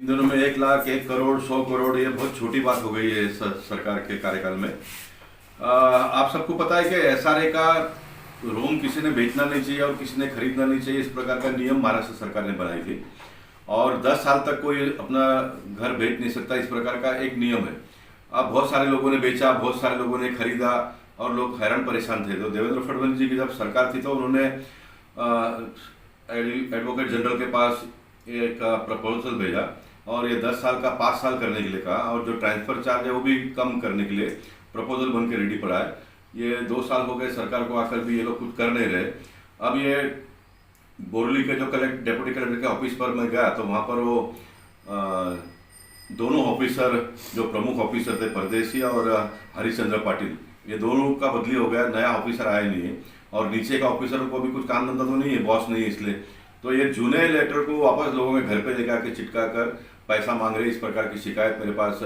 दिनों में 1 लाख 1 करोड़ 100 करोड़ ये बहुत छोटी बात हो गई है सरकार के कार्यकाल में। आप सबको पता है कि एसआरए का रूम किसी ने बेचना नहीं चाहिए और किसी ने खरीदना नहीं चाहिए, इस प्रकार का नियम महाराष्ट्र सरकार ने बनाई थी और 10 साल तक कोई अपना घर बेच नहीं सकता, इस प्रकार का एक नियम है। अब बहुत सारे लोगों ने बेचा, बहुत सारे लोगों ने खरीदा और लोग हैरान परेशान थे। तो देवेंद्र फडणवीस जी की जब सरकार थी तो उन्होंने एडवोकेट जनरल के पास एक प्रपोजल भेजा और ये 10 साल का 5 साल करने के लिए कहा और जो ट्रांसफर चार्ज है वो भी कम करने के लिए प्रपोजल बन के रेडी पड़ा है। ये 2 साल हो गए सरकार को आकर भी ये लोग कुछ कर नहीं रहे। अब ये बोरली के जो डेप्यूटी कलेक्टर के ऑफिस पर मैं गया तो वहाँ पर वो दोनों ऑफिसर जो प्रमुख ऑफिसर थे परदेसी और हरिश्चंद्र पाटिल, ये दोनों का बदली हो गया, नया ऑफिसर आया नहीं है और नीचे का ऑफिसर को भी कुछ काम धंधा तो नहीं है, बॉस नहीं है, इसलिए तो ये जूने लेटर को वापस लोगों के घर पे लेकर आके चिटका कर पैसा मांग रहे, इस प्रकार की शिकायत मेरे पास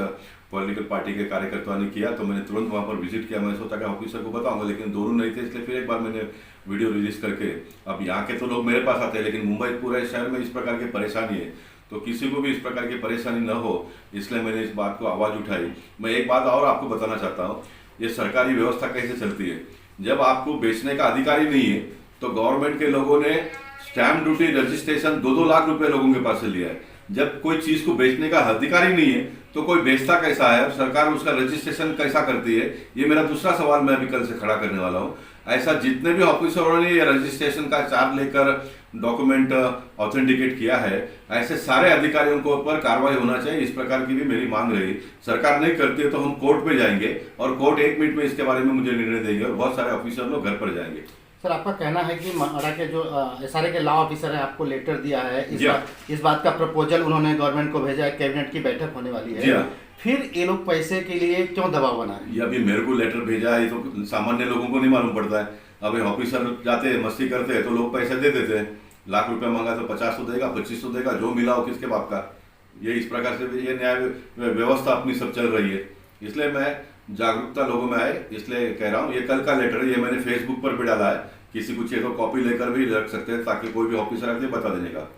पॉलिटिकल पार्टी के कार्यकर्ताओं ने किया। तो मैंने तुरंत वहाँ पर विजिट किया। मैंने सोचा कि ऑफिसर को बताऊंगा, लेकिन दोनों नहीं थे, इसलिए फिर एक बार मैंने वीडियो रिलीज करके, अब यहाँ के तो लोग मेरे पास आते हैं लेकिन मुंबई पूरे शहर में इस प्रकार की परेशानी है, तो किसी को भी इस प्रकार की परेशानी न हो इसलिए मैंने इस बात को आवाज़ उठाई। मैं एक बात और आपको बताना चाहता हूँ, ये सरकारी व्यवस्था कैसे चलती है। जब आपको बेचने का अधिकार ही नहीं है तो गवर्नमेंट के लोगों ने स्टैम्प ड्यूटी रजिस्ट्रेशन 2-2 लाख रुपए लोगों के पास से लिया है। जब कोई चीज को बेचने का अधिकार ही नहीं है तो कोई बेचता कैसा है, सरकार उसका रजिस्ट्रेशन कैसा करती है, ये मेरा दूसरा सवाल मैं अभी कल से खड़ा करने वाला हूँ। ऐसा जितने भी ऑफिसरों ने ये रजिस्ट्रेशन का चार्ज लेकर डॉक्यूमेंट ऑथेंटिकेट किया है, ऐसे सारे अधिकारियों के ऊपर कार्रवाई होना चाहिए, इस प्रकार की भी मेरी मांग रही। सरकार नहीं करती है तो हम कोर्ट पे जाएंगे और कोर्ट 1 मिनट में इसके बारे में मुझे निर्णय देंगे और बहुत सारे ऑफिसर लोग घर पर जाएंगे। सर, आपका कहना है कि माड़ा के जो एसआरए के लॉ ऑफिसर है आपको लेटर दिया है, इस बात का प्रपोजल उन्होंने गवर्नमेंट को भेजा है, कैबिनेट की बैठक होने वाली है, फिर ये लोग पैसे के लिए क्यों दबाव बना रहे हैं? ये अभी मेरे को लेटर भेजा है तो सामान्य लोगों को नहीं मालूम पड़ता है। अभी ऑफिसर जाते हैं मस्ती करते हैं तो लोग पैसे दे देते हैं, लाख रुपए मांगा तो 50 तो देगा, 25 तो देगा, जो मिला हो किसके बाप का। ये इस प्रकार से ये न्याय व्यवस्था अपनी सब चल रही है, इसलिए मैं जागरूकता लोगों में आए इसलिए कह रहा हूँ। ये कल का लेटर है, ये मैंने फेसबुक पर भी डाला है, किसी को चाहिए तो कॉपी लेकर भी रख सकते हैं ताकि कोई भी ऑफिसर आके बता देने का।